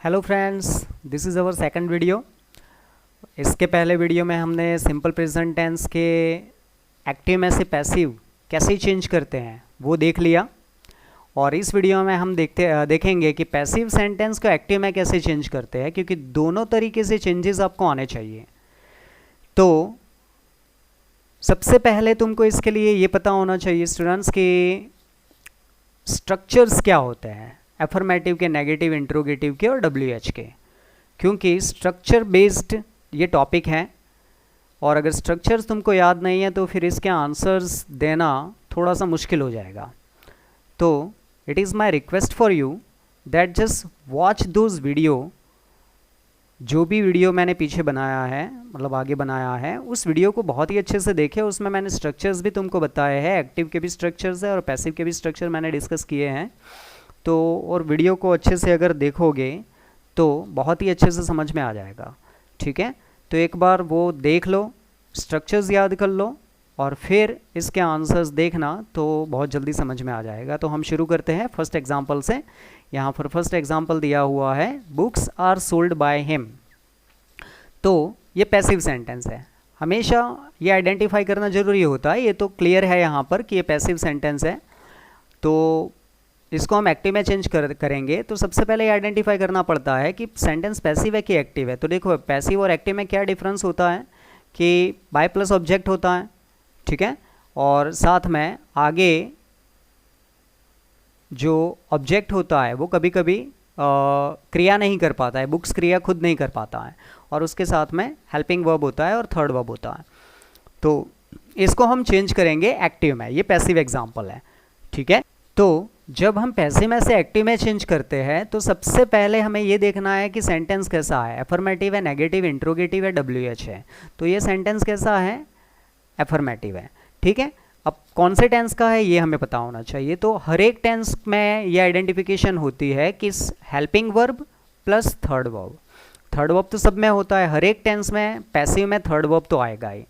Hello friends, this is our second video. इसके पहले video में हमने सिंपल प्रेजेंट टेंस के एक्टिव में से पैसिव कैसे चेंज करते हैं वो देख लिया। और इस वीडियो में हम देखेंगे कि पैसिव सेंटेंस को एक्टिव में कैसे चेंज करते हैं, क्योंकि दोनों तरीके से चेंजेस आपको आने चाहिए। तो सबसे पहले तुमको इसके लिए ये पता होना चाहिए स्टूडेंट्स कि स्ट्रक्चर्स क्या होते हैं, एफर्मेटिव के, नेगेटिव, इंट्रोगेटिव के और WH के, क्योंकि स्ट्रक्चर बेस्ड ये टॉपिक है। और अगर स्ट्रक्चर्स तुमको याद नहीं है तो फिर इसके आंसर्स देना थोड़ा सा मुश्किल हो जाएगा। तो it is my request for you that just watch those video. जो भी वीडियो मैंने पीछे बनाया है, मतलब आगे बनाया है, उस वीडियो को बहुत ही अच्छे से देखें। उसमें मैंने स्ट्रक्चर्स भी तुमको बताए हैं, एक्टिव के भी स्ट्रक्चर्स है और पैसिव के भी स्ट्रक्चर मैंने डिस्कस किए हैं। तो और वीडियो को अच्छे से अगर देखोगे तो बहुत ही अच्छे से समझ में आ जाएगा। ठीक है, तो एक बार वो देख लो, स्ट्रक्चर्स याद कर लो और फिर इसके आंसर्स देखना तो बहुत जल्दी समझ में आ जाएगा। तो हम शुरू करते हैं फर्स्ट एग्जांपल से। यहाँ पर फर्स्ट एग्जांपल दिया हुआ है, books are sold by him. तो ये पैसिव सेंटेंस है। हमेशा ये आइडेंटिफाई करना जरूरी होता है। ये तो क्लियर है यहाँ पर कि ये पैसिव सेंटेंस है। तो इसको हम एक्टिव में चेंज करेंगे तो सबसे पहले ये आइडेंटिफाई करना पड़ता है कि सेंटेंस पैसिव है कि एक्टिव है। तो देखो, पैसिव और एक्टिव में क्या डिफरेंस होता है कि बाय प्लस ऑब्जेक्ट होता है, ठीक है, और साथ में आगे जो ऑब्जेक्ट होता है वो कभी कभी क्रिया नहीं कर पाता है, बुक्स क्रिया खुद नहीं कर पाता है, और उसके साथ में हेल्पिंग वर्ब होता है और थर्ड वर्ब होता है। तो इसको हम चेंज करेंगे एक्टिव में। ये पैसिव एग्जाम्पल है, ठीक है। तो जब हम पैसिव में से एक्टिव में चेंज करते हैं तो सबसे पहले हमें ये देखना है कि सेंटेंस कैसा है, एफर्मेटिव है, नेगेटिव, इंट्रोगेटिव है, WH है। तो ये सेंटेंस कैसा है, एफर्मेटिव है, ठीक है। अब कौन से टेंस का है ये हमें पता होना चाहिए। तो हर एक टेंस में ये आइडेंटिफिकेशन होती है कि helping verb plus third verb. Third verb तो सब में होता है, हर एक टेंस में पैसिव में थर्ड वर्ब तो आएगा ही।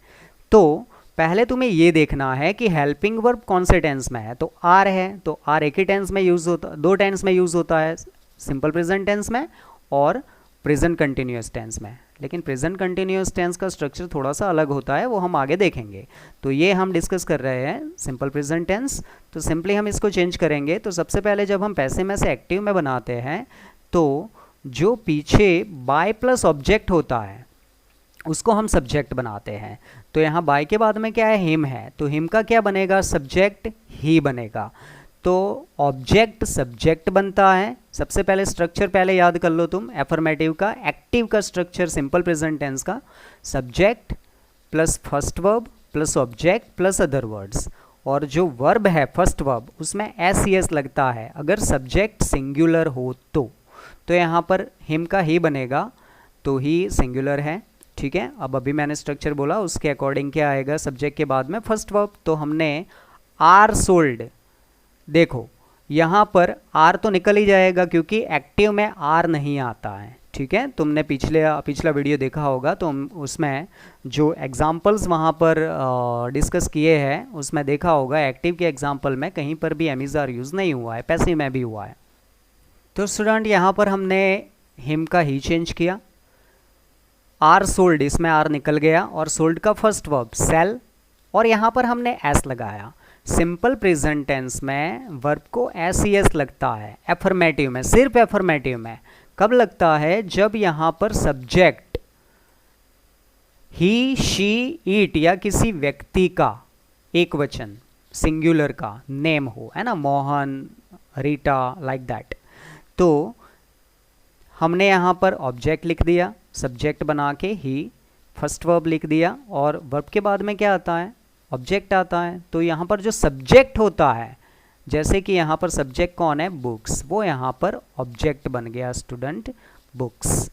तो पहले तुम्हें ये देखना है कि हेल्पिंग वर्ब कौन से टेंस में है। तो आर है, तो आर एक ही टेंस में यूज होता, दो टेंस में यूज होता है, सिंपल प्रेजेंट टेंस में और प्रेजेंट कंटिन्यूअस टेंस में। लेकिन प्रेजेंट कंटिन्यूअस टेंस का स्ट्रक्चर थोड़ा सा अलग होता है, वो हम आगे देखेंगे। तो ये हम डिस्कस कर रहे हैं सिंपल प्रेजेंट टेंस। तो सिंपली हम इसको चेंज करेंगे। तो सबसे पहले जब हम पैसिव में से एक्टिव में बनाते हैं तो जो पीछे बाय प्लस ऑब्जेक्ट होता है उसको हम सब्जेक्ट बनाते हैं। तो यहाँ बाय के बाद में क्या है, हिम है, तो हिम का क्या बनेगा, सब्जेक्ट ही बनेगा। तो ऑब्जेक्ट सब्जेक्ट बनता है। सबसे पहले स्ट्रक्चर पहले याद कर लो तुम, एफर्मेटिव का, एक्टिव का स्ट्रक्चर सिंपल प्रेजेंट टेंस का, subject plus first verb plus object plus other words. और जो वर्ब है फर्स्ट वर्ब उसमें SES लगता है अगर सब्जेक्ट सिंगुलर हो तो यहाँ पर हिम का ही बनेगा, तो ही सिंगुलर है, ठीक है। अब अभी मैंने स्ट्रक्चर बोला उसके अकॉर्डिंग क्या आएगा, सब्जेक्ट के बाद में फर्स्ट वर्ब। तो हमने आर सोल्ड, देखो यहाँ पर आर तो निकल ही जाएगा क्योंकि एक्टिव में आर नहीं आता है, ठीक है। तुमने पिछला वीडियो देखा होगा तो उसमें जो एग्जाम्पल्स वहाँ पर डिस्कस किए हैं उसमें देखा होगा एक्टिव के एग्जाम्पल में कहीं पर भी एमिज़ार यूज़ नहीं हुआ है, पैसिव में भी हुआ है। तो स्टूडेंट यहाँ पर हमने हिम का ही चेंज किया, आर सोल्ड, इसमें आर निकल गया, और सोल्ड का फर्स्ट वर्ब सेल, और यहाँ पर हमने एस लगाया। सिंपल प्रेजेंट टेंस में वर्ब को SES लगता है, एफर्मेटिव में, सिर्फ एफर्मेटिव में कब लगता है, जब यहाँ पर सब्जेक्ट ही, शी, ईट या किसी व्यक्ति का एक वचन सिंगुलर का नेम हो, है ना, मोहन, रीटा, लाइक दैट। तो हमने यहाँ पर ऑब्जेक्ट लिख दिया, सब्जेक्ट बना के ही, फर्स्ट वर्ब लिख दिया, और वर्ब के बाद में क्या आता है, ऑब्जेक्ट आता है। तो यहाँ पर जो सब्जेक्ट होता है, जैसे कि यहाँ पर सब्जेक्ट कौन है, बुक्स, वो यहाँ पर ऑब्जेक्ट बन गया स्टूडेंट, बुक्स।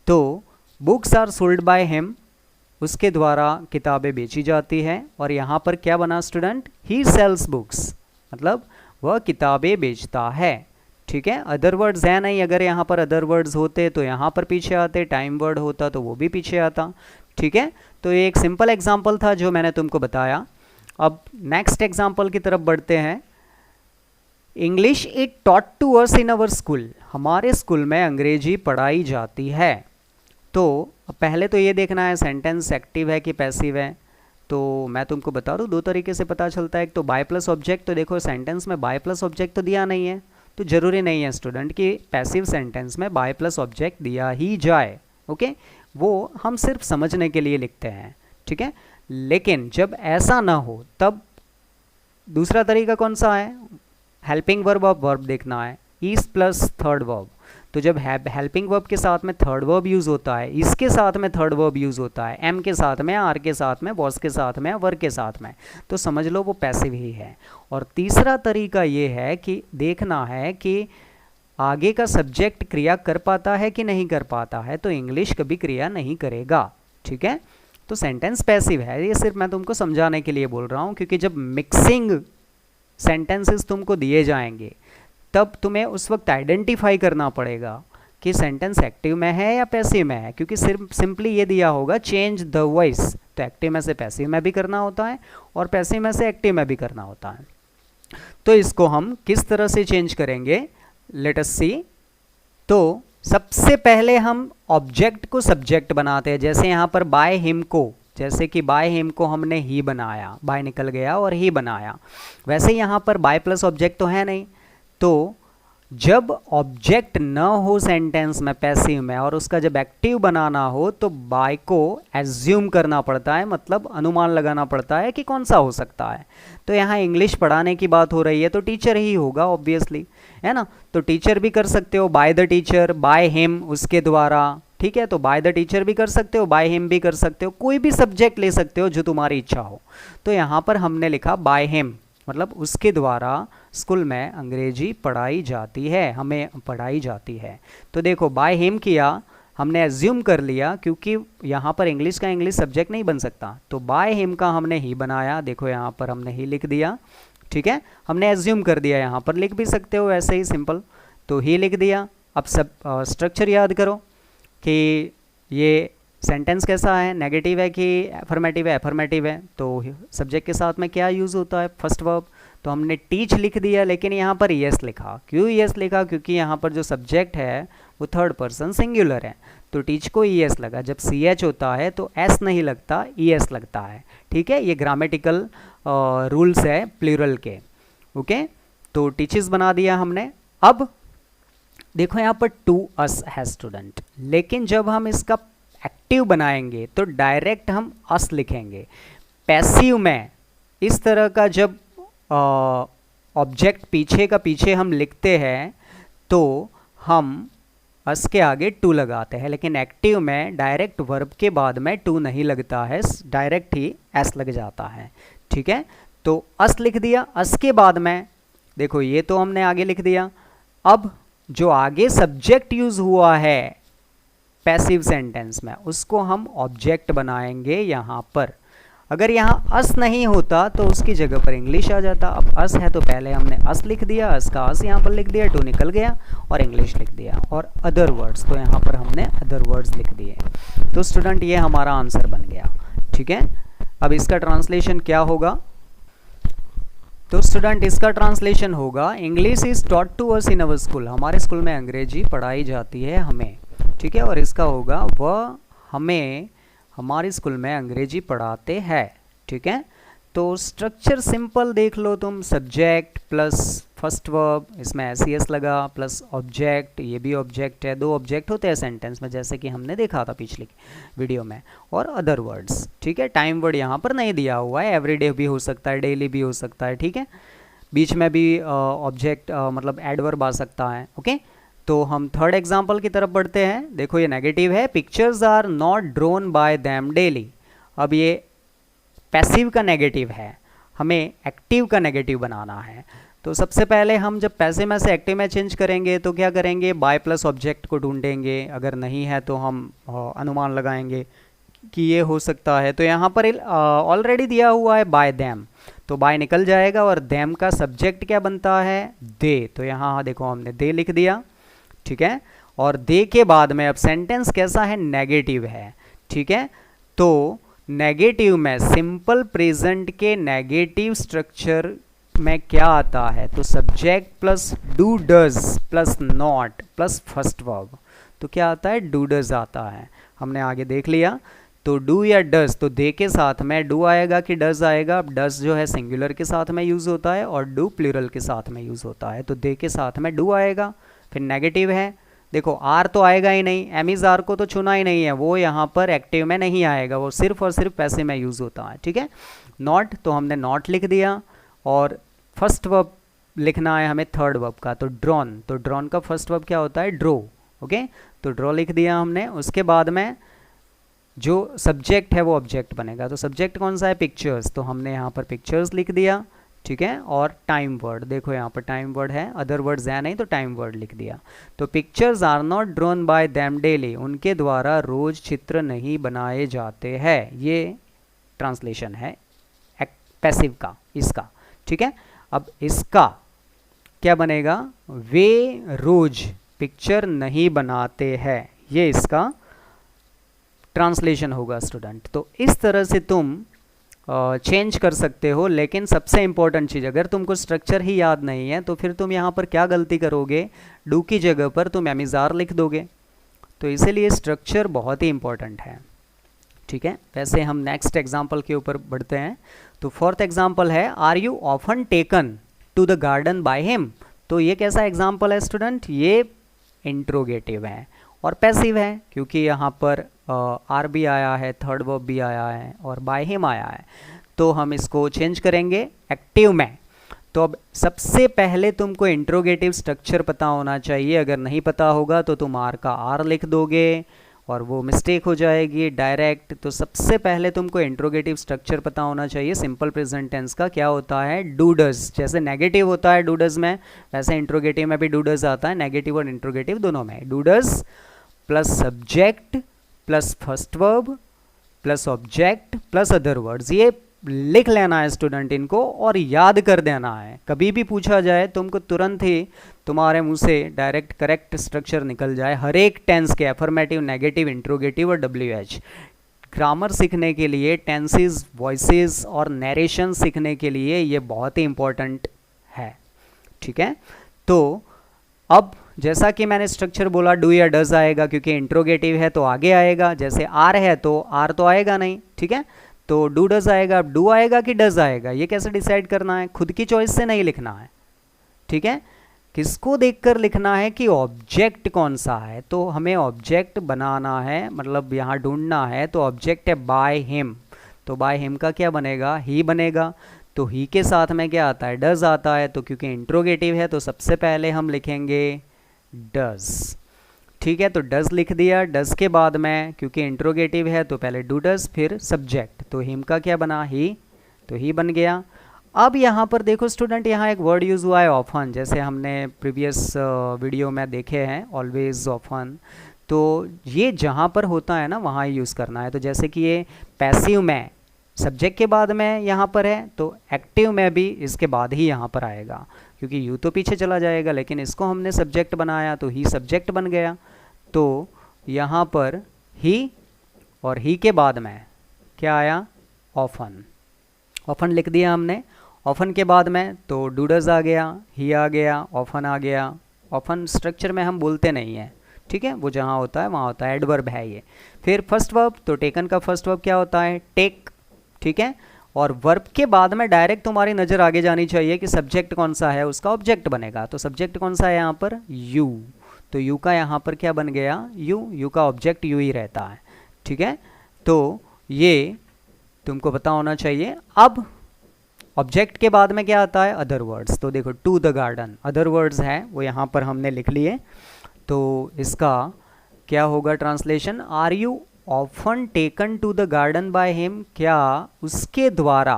तो books are sold by him, उसके द्वारा किताबें बेची जाती है, और यहाँ पर क्या बना स्टूडेंट, ही सेल्स बुक्स, मतलब वह किताबें बेचता है, ठीक है। अदर वर्ड्स है नहीं, अगर यहाँ पर अदर वर्ड्स होते तो यहाँ पर पीछे आते, टाइम वर्ड होता तो वो भी पीछे आता, ठीक है। तो ये एक सिंपल एग्जांपल था जो मैंने तुमको बताया। अब नेक्स्ट एग्जांपल की तरफ बढ़ते हैं। English is taught to us in our school, हमारे स्कूल में अंग्रेजी पढ़ाई जाती है। तो पहले तो ये देखना है सेंटेंस एक्टिव है कि पैसिव है। तो मैं तुमको बता दूँ, दो तरीके से पता चलता है। एक तो बाय प्लस ऑब्जेक्ट, तो देखो सेंटेंस में बाय प्लस ऑब्जेक्ट तो दिया नहीं है, तो ज़रूरी नहीं है स्टूडेंट कि पैसिव सेंटेंस में बाय प्लस ऑब्जेक्ट दिया ही जाए। ओके, वो हम सिर्फ समझने के लिए लिखते हैं, ठीक है। लेकिन जब ऐसा ना हो तब दूसरा तरीका कौन सा है, हेल्पिंग वर्ब ऑफ वर्ब देखना है, इज प्लस थर्ड वर्ब। तो जब हेल्पिंग वर्ब के साथ में थर्ड वर्ब यूज़ होता है, इसके साथ में थर्ड वर्ब यूज़ होता है, एम के साथ में, आर के साथ में, वॉज के साथ में, वर के साथ में, तो समझ लो वो पैसिव ही है। और तीसरा तरीका ये है कि देखना है कि आगे का सब्जेक्ट क्रिया कर पाता है कि नहीं कर पाता है, तो इंग्लिश कभी क्रिया नहीं करेगा, ठीक है। तो सेंटेंस पैसिव है, ये सिर्फ मैं तुमको समझाने के लिए बोल रहा हूँ, क्योंकि जब मिक्सिंग सेंटेंसेस तुमको दिए जाएंगे तब तुम्हें उस वक्त आइडेंटिफाई करना पड़ेगा कि सेंटेंस एक्टिव में है या पैसिव में है, क्योंकि सिर्फ सिंपली ये दिया होगा चेंज द वॉइस, तो एक्टिव में से पैसिव में भी करना होता है और पैसिव में से एक्टिव में भी करना होता है। तो इसको हम किस तरह से चेंज करेंगे, लेट अस सी। तो सबसे पहले हम ऑब्जेक्ट को सब्जेक्ट बनाते हैं, जैसे यहाँ पर बाय हिम को, जैसे कि बाय हिम को हमने ही बनाया, बाय निकल गया और ही बनाया, वैसे यहाँ पर बाय प्लस ऑब्जेक्ट तो है नहीं। तो जब ऑब्जेक्ट न हो सेंटेंस में पैसिव में और उसका जब एक्टिव बनाना हो तो बाय को एज्यूम करना पड़ता है, मतलब अनुमान लगाना पड़ता है कि कौन सा हो सकता है। तो यहाँ इंग्लिश पढ़ाने की बात हो रही है तो टीचर ही होगा ऑब्वियसली, है ना। तो टीचर भी कर सकते हो, by the teacher, bye him उसके द्वारा, ठीक है। तो बाय द टीचर भी कर सकते हो, बाय हिम भी कर सकते हो, कोई भी सब्जेक्ट ले सकते हो जो तुम्हारी इच्छा हो। तो यहाँ पर हमने लिखा बाय हिम, मतलब उसके द्वारा स्कूल में अंग्रेजी पढ़ाई जाती है, हमें पढ़ाई जाती है। तो देखो बाय हिम किया, हमने एज्यूम कर लिया, क्योंकि यहाँ पर इंग्लिश का इंग्लिश सब्जेक्ट नहीं बन सकता, तो बाय हिम का हमने ही बनाया, देखो यहाँ पर हमने ही लिख दिया, ठीक है। हमने एज्यूम कर दिया, यहाँ पर लिख भी सकते हो ऐसे ही सिंपल, तो ही लिख दिया। अब सब स्ट्रक्चर याद करो कि ये सेंटेंस कैसा है, नेगेटिव है कि एफर्मेटिव है, एफर्मेटिव है, तो सब्जेक्ट के साथ में क्या यूज़ होता है, फर्स्ट वर्ब। तो हमने टीच लिख दिया, लेकिन यहाँ पर यस लिखा, क्यों यस लिखा, क्योंकि यहाँ पर जो सब्जेक्ट है वो थर्ड पर्सन सिंगुलर है, तो टीच को ई एस लगा। जब सी एच होता है तो एस नहीं लगता, ई एस लगता है, ठीक है। ये ग्रामेटिकल रूल्स है प्लूरल के, ओके। तो टीचर्स बना दिया हमने। अब देखो यहाँ पर टू अस है स्टूडेंट, लेकिन जब हम इसका एक्टिव बनाएंगे तो डायरेक्ट हम अस लिखेंगे। पैसिव में इस तरह का जब ऑब्जेक्ट पीछे का पीछे हम लिखते हैं तो हम अस के आगे टू लगाते हैं, लेकिन एक्टिव में डायरेक्ट वर्ब के बाद में टू नहीं लगता है, डायरेक्ट ही एस लग जाता है, ठीक है। तो अस लिख दिया, अस के बाद में देखो ये तो हमने आगे लिख दिया। अब जो आगे सब्जेक्ट यूज हुआ है पैसिव सेंटेंस में, उसको हम ऑब्जेक्ट बनाएंगे यहाँ पर। अगर यहाँ अस नहीं होता तो उसकी जगह पर इंग्लिश आ जाता। अब अस है तो पहले हमने अस लिख दिया, अस का अस यहाँ पर लिख दिया, टू निकल गया और इंग्लिश लिख दिया। और अदर वर्ड्स, तो यहाँ पर हमने अदर वर्ड्स लिख दिए। तो स्टूडेंट ये हमारा आंसर बन गया, ठीक है। अब इसका ट्रांसलेशन क्या होगा, तो स्टूडेंट इसका ट्रांसलेशन होगा English is taught to us in our school, हमारे स्कूल में अंग्रेजी पढ़ाई जाती है हमें, ठीक है। और इसका होगा वह हमें हमारे स्कूल में अंग्रेजी पढ़ाते हैं, ठीक है। तो स्ट्रक्चर सिंपल देख लो तुम, सब्जेक्ट प्लस फर्स्ट वर्ब, इसमें एस ई एस लगा, प्लस ऑब्जेक्ट, ये भी ऑब्जेक्ट है, दो ऑब्जेक्ट होते हैं सेंटेंस में जैसे कि हमने देखा था पिछली वीडियो में, और अदर वर्ड्स, ठीक है। टाइम वर्ड यहाँ पर नहीं दिया हुआ है, एवरीडे भी हो सकता है, डेली भी हो सकता है, ठीक है। बीच में भी ऑब्जेक्ट मतलब एडवर्ब आ सकता है, ओके। तो हम थर्ड एग्जाम्पल की तरफ बढ़ते हैं। देखो ये नेगेटिव है, pictures are not drawn by them daily. अब ये पैसिव का नेगेटिव है, हमें एक्टिव का नेगेटिव बनाना है। तो सबसे पहले हम जब पैसिव में से एक्टिव में चेंज करेंगे तो क्या करेंगे, बाय प्लस ऑब्जेक्ट को ढूंढेंगे, अगर नहीं है तो हम अनुमान लगाएंगे कि ये हो सकता है। तो यहाँ पर ऑलरेडी दिया हुआ है बाय दैम, तो बाय निकल जाएगा और दैम का सब्जेक्ट क्या बनता है, दे। तो यहाँ देखो हमने दे लिख दिया, ठीक है। और दे के बाद में अब सेंटेंस कैसा है, नेगेटिव है, ठीक है। तो नेगेटिव में सिंपल प्रेजेंट के नेगेटिव स्ट्रक्चर में क्या आता है, तो subject plus do does plus not plus first verb, तो क्या आता है, डू डज आता है। हमने आगे देख लिया। तो डू या डज, तो दे के साथ में डू आएगा कि डज आएगा। अब डज जो है सिंगुलर के साथ में यूज़ होता है और डू प्लूरल के साथ में यूज़ होता है, तो दे के साथ में डू आएगा। फिर नेगेटिव है, देखो आर तो आएगा ही नहीं, एम इज आर को तो चुना ही नहीं है, वो यहाँ पर एक्टिव में नहीं आएगा, वो सिर्फ और सिर्फ पैसिव में यूज़ होता है, ठीक है। नॉट, तो हमने नॉट लिख दिया। और फर्स्ट वर्ब लिखना है हमें थर्ड वर्ब का, तो ड्रॉन, तो ड्रॉन का फर्स्ट वर्ब क्या होता है, ड्रो, ओके। तो ड्रॉ लिख दिया हमने। उसके बाद में जो सब्जेक्ट है वो ऑब्जेक्ट बनेगा, तो सब्जेक्ट कौन सा है, पिक्चर्स, तो हमने यहाँ पर पिक्चर्स लिख दिया, ठीक है। और टाइम वर्ड, देखो यहाँ पर टाइम वर्ड है, अदर वर्ड्स है नहीं, तो टाइम वर्ड लिख दिया। तो pictures are not drawn by them daily, उनके द्वारा रोज चित्र नहीं बनाए जाते हैं, ये ट्रांसलेशन है पैसिव का इसका, ठीक है। अब इसका क्या बनेगा, वे रोज पिक्चर नहीं बनाते हैं, ये इसका ट्रांसलेशन होगा स्टूडेंट। तो इस तरह से तुम चेंज कर सकते हो। लेकिन सबसे इंपॉर्टेंट चीज़, अगर तुमको स्ट्रक्चर ही याद नहीं है तो फिर तुम यहाँ पर क्या गलती करोगे, डू की जगह पर तुम एमिजार लिख दोगे। तो इसीलिए स्ट्रक्चर बहुत ही इंपॉर्टेंट है, ठीक है। वैसे हम नेक्स्ट एग्जाम्पल के ऊपर बढ़ते हैं। तो फोर्थ एग्जाम्पल है, are you often taken to the garden by him. तो ये कैसा एग्जाम्पल है स्टूडेंट, ये इंट्रोगेटिव है और पैसिव है, क्योंकि यहाँ पर आर भी आया है, थर्ड वर्ब भी आया है और बाय हिम आया है। तो हम इसको चेंज करेंगे एक्टिव में। तो अब सबसे पहले तुमको इंट्रोगेटिव स्ट्रक्चर पता होना चाहिए, अगर नहीं पता होगा तो तुम आर का आर लिख दोगे और वो मिस्टेक हो जाएगी डायरेक्ट। तो सबसे पहले तुमको इंट्रोगेटिव स्ट्रक्चर पता होना चाहिए। सिंपल प्रेजेंट टेंस का क्या होता है, डू डज, जैसे नेगेटिव होता है डू डज में, वैसे इंट्रोगेटिव में भी डू डज आता है, नेगेटिव और इंट्रोगेटिव दोनों में। Do does plus subject plus first verb plus object plus other words, ये लिख लेना है स्टूडेंट इनको और याद कर देना है। कभी भी पूछा जाए तुमको तुरंत ही तुम्हारे मुंह से डायरेक्ट करेक्ट स्ट्रक्चर निकल जाए हर एक टेंस के, अफर्मेटिव, नेगेटिव, इंट्रोगेटिव और WH। ग्रामर सीखने के लिए, टेंसेस, वॉइसेस और नरेशन सीखने के लिए ये बहुत ही इंपॉर्टेंट है, ठीक है। तो अब जैसा कि मैंने स्ट्रक्चर बोला, डू या डज आएगा, क्योंकि इंट्रोगेटिव है तो आगे आएगा। जैसे आर है तो आर तो आएगा नहीं, ठीक है। तो डू डज आएगा। अब डू आएगा कि डज आएगा, ये कैसे डिसाइड करना है, खुद की चॉइस से नहीं लिखना है, ठीक है। किसको देखकर लिखना है कि ऑब्जेक्ट कौन सा है, तो हमें ऑब्जेक्ट बनाना है, मतलब यहाँ ढूंढना है। तो ऑब्जेक्ट है बाय हिम, तो बाय हिम का क्या बनेगा, ही बनेगा। तो ही के साथ में क्या आता है, डज आता है। तो क्योंकि इंट्रोगेटिव है तो सबसे पहले हम लिखेंगे डज, ठीक है। तो डज लिख दिया। डज के बाद में क्योंकि इंट्रोगेटिव है तो पहले डू डज फिर सब्जेक्ट, तो हिम का क्या बना, ही, तो ही बन गया। अब यहाँ पर देखो स्टूडेंट, यहाँ एक वर्ड यूज़ हुआ है ऑफन, जैसे हमने प्रीवियस वीडियो में देखे हैं ऑलवेज, ऑफन। तो ये जहाँ पर होता है ना वहाँ यूज़ करना है। तो जैसे कि ये पैसिव में सब्जेक्ट के बाद में यहाँ पर है, तो एक्टिव में भी इसके बाद ही यहाँ पर आएगा, क्योंकि यू तो पीछे चला जाएगा, लेकिन इसको हमने सब्जेक्ट बनाया तो ही सब्जेक्ट बन गया। तो यहाँ पर ही और ही के बाद में क्या आया, ऑफन, ऑफन लिख दिया हमने। ऑफन के बाद में तो डू डज आ गया, ही आ गया, ऑफन आ गया। ऑफन स्ट्रक्चर में हम बोलते नहीं हैं, ठीक है, वो जहाँ होता है वहाँ होता है, एडवर्ब है ये। फिर फर्स्ट वर्ब, तो टेकन का फर्स्ट वर्ब क्या होता है, टेक, ठीक है। और वर्ब के बाद में डायरेक्ट तुम्हारी नज़र आगे जानी चाहिए कि सब्जेक्ट कौन सा है, उसका ऑब्जेक्ट बनेगा। तो सब्जेक्ट कौन सा है यहाँ पर, यू, तो यू का यहाँ पर क्या बन गया, यू, यू का ऑब्जेक्ट यू ही रहता है, ठीक है। तो ये तुमको पता होना चाहिए। अब ऑब्जेक्ट के बाद में क्या आता है, अदर वर्ड्स। तो देखो to the garden, other words हैं वो यहाँ पर हमने लिख लिए। तो इसका क्या होगा translation, are you often taken to the garden by him, क्या उसके द्वारा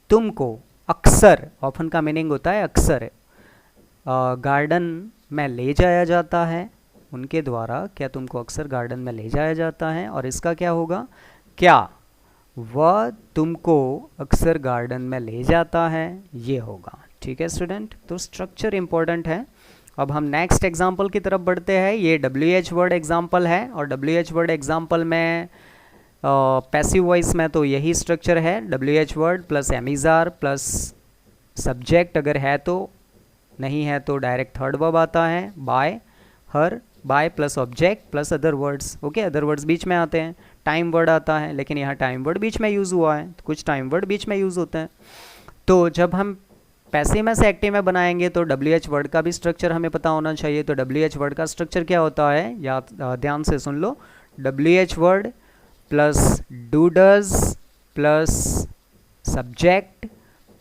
तुमको अक्सर, ऑफन का मीनिंग होता है अक्सर, गार्डन में ले जाया जाता है, उनके द्वारा क्या तुमको अक्सर गार्डन में ले जाया जाता है। और इसका क्या होगा, क्या वह तुमको अक्सर गार्डन में ले जाता है, ये होगा, ठीक है स्टूडेंट। तो स्ट्रक्चर इंपॉर्टेंट है। अब हम नेक्स्ट एग्जाम्पल की तरफ बढ़ते हैं। ये WH वर्ड एग्जाम्पल है और WH वर्ड एग्जाम्पल में पैसिव वॉइस में तो यही स्ट्रक्चर है, WH word plus am is are plus subject अगर है तो, नहीं है तो डायरेक्ट थर्ड वर्ब आता है, बाय, हर, by plus object plus other words. Okay, other words बीच में आते हैं, टाइम वर्ड आता है, लेकिन यहाँ टाइम वर्ड बीच में यूज़ हुआ है, तो कुछ टाइम वर्ड बीच में यूज़ होते हैं। तो जब हम पैसिव में से एक्टिव में बनाएंगे तो WH वर्ड का भी स्ट्रक्चर हमें पता होना चाहिए। तो WH वर्ड का स्ट्रक्चर क्या होता है, या ध्यान से सुन लो, WH word plus do does plus subject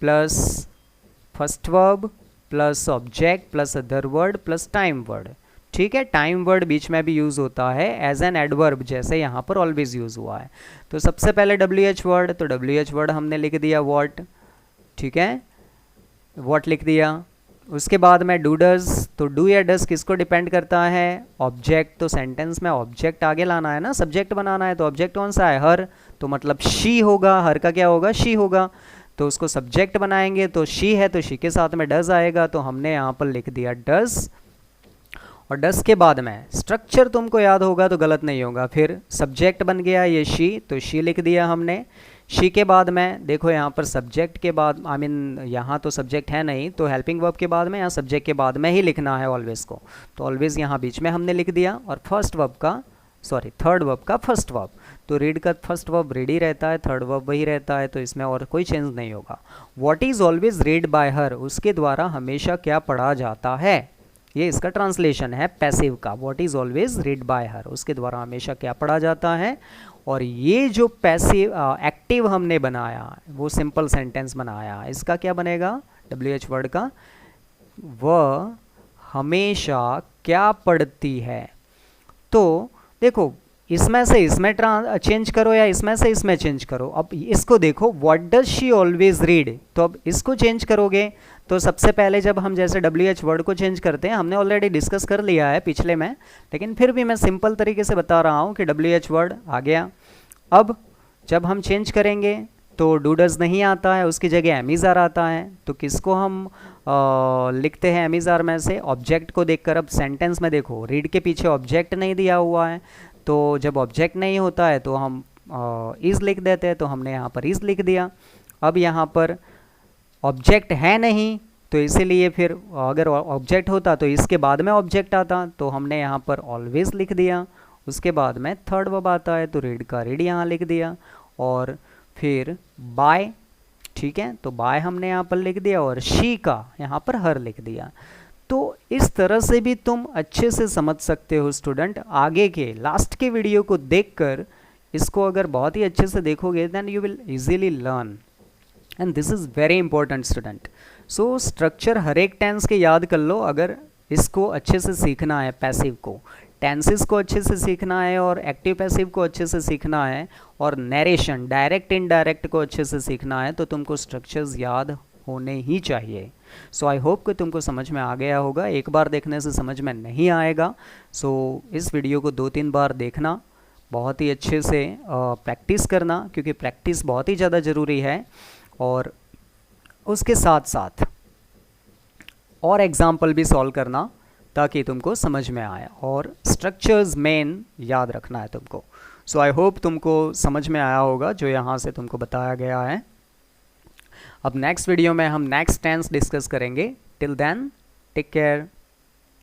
plus first verb plus object plus other word plus time word. ठीक है, टाइम वर्ड बीच में भी यूज़ होता है एज एन एडवर्ब, जैसे यहाँ पर ऑलवेज यूज़ हुआ है। तो सबसे पहले WH वर्ड, तो WH वर्ड हमने लिख दिया वॉट, ठीक है, वॉट लिख दिया। उसके बाद में डू डज, तो डू या डज किसको डिपेंड करता है, ऑब्जेक्ट। तो सेंटेंस में ऑब्जेक्ट आगे लाना है ना, सब्जेक्ट बनाना है, तो ऑब्जेक्ट कौन सा है, हर, तो मतलब शी होगा, हर का क्या होगा, शी होगा। तो उसको सब्जेक्ट बनाएंगे तो शी है, तो शी के साथ में डज आएगा, तो हमने यहाँ पर लिख दिया डज। और डज के बाद में स्ट्रक्चर तुमको याद होगा तो गलत नहीं होगा, फिर सब्जेक्ट बन गया ये शी, तो शी लिख दिया हमने। शी के बाद में देखो यहाँ पर सब्जेक्ट के बाद, आई मीन यहाँ तो सब्जेक्ट है नहीं, तो हेल्पिंग वर्ब के बाद में, यहाँ सब्जेक्ट के बाद में ही लिखना है ऑलवेज को, तो ऑलवेज यहाँ बीच में हमने लिख दिया। और फर्स्ट वर्ब का, सॉरी थर्ड वर्ब का फर्स्ट वर्ब, तो रीड का फर्स्ट वर्ब रीड ही रहता है, थर्ड वर्ब वही रहता है, तो इसमें और कोई चेंज नहीं होगा। What is always read by हर, उसके द्वारा हमेशा क्या पढ़ा जाता है, ये इसका ट्रांसलेशन है पैसिव का। What is always read by हर, उसके द्वारा हमेशा क्या पढ़ा जाता है। और ये जो पैसिव एक्टिव हमने बनाया, वो सिंपल सेंटेंस बनाया, इसका क्या बनेगा, WH वर्ड का, वह हमेशा क्या पढ़ती है। तो देखो, इसमें से इसमें चेंज करो या इसमें से इसमें चेंज करो। अब इसको देखो, what does she always read, तो अब इसको चेंज करोगे तो सबसे पहले जब हम जैसे WH वर्ड को चेंज करते हैं, हमने ऑलरेडी डिस्कस कर लिया है पिछले में, लेकिन फिर भी मैं सिंपल तरीके से बता रहा हूँ कि WH वर्ड आ गया। अब जब हम चेंज करेंगे तो डू डज नहीं आता है, उसकी जगह एमिज़ार आता है। तो किसको हम लिखते हैं एमिज़ार में से, ऑब्जेक्ट को देखकर। अब सेंटेंस में देखो, रीड के पीछे ऑब्जेक्ट नहीं दिया हुआ है, तो जब ऑब्जेक्ट नहीं होता है तो हम इज़ लिख देते हैं, तो हमने यहाँ पर इज़ लिख दिया। अब यहाँ पर ऑब्जेक्ट है नहीं, तो इसीलिए फिर अगर ऑब्जेक्ट होता तो इसके बाद में ऑब्जेक्ट आता, तो हमने यहाँ पर ऑलवेज लिख दिया। उसके बाद में थर्ड वर्ब आता है, तो रीड का रीड यहाँ लिख दिया। और फिर बाय, ठीक है, तो बाय हमने यहाँ पर लिख दिया, और शी का यहाँ पर हर लिख दिया। तो इस तरह से भी तुम अच्छे से समझ सकते हो स्टूडेंट। आगे के लास्ट के वीडियो को देखकर इसको अगर बहुत ही अच्छे से देखोगे, then you will easily learn, and this is very important student. So structure हर एक टेंस के याद कर लो, अगर इसको अच्छे से सीखना है, पैसिव को, टेंसेस को अच्छे से सीखना है, और एक्टिव पैसिव को अच्छे से सीखना है, और नरेशन डायरेक्ट इनडायरेक्ट को अच्छे से सीखना है, तो तुमको स्ट्रक्चर्स याद होने ही चाहिए। सो आई होप कि तुमको समझ में आ गया होगा। एक बार देखने से समझ में नहीं आएगा, सो इस वीडियो को 2-3 बार देखना, बहुत ही अच्छे से प्रैक्टिस करना, क्योंकि प्रैक्टिस बहुत ही ज़्यादा ज़रूरी है। और उसके साथ साथ और एग्जाम्पल भी सॉल्व करना, ताकि तुमको समझ में आए, और स्ट्रक्चर्स मेन याद रखना है तुमको। सो आई होप तुमको समझ में आया होगा जो यहाँ से तुमको बताया गया है। अब नेक्स्ट वीडियो में हम नेक्स्ट टेंस डिस्कस करेंगे। Till then take care.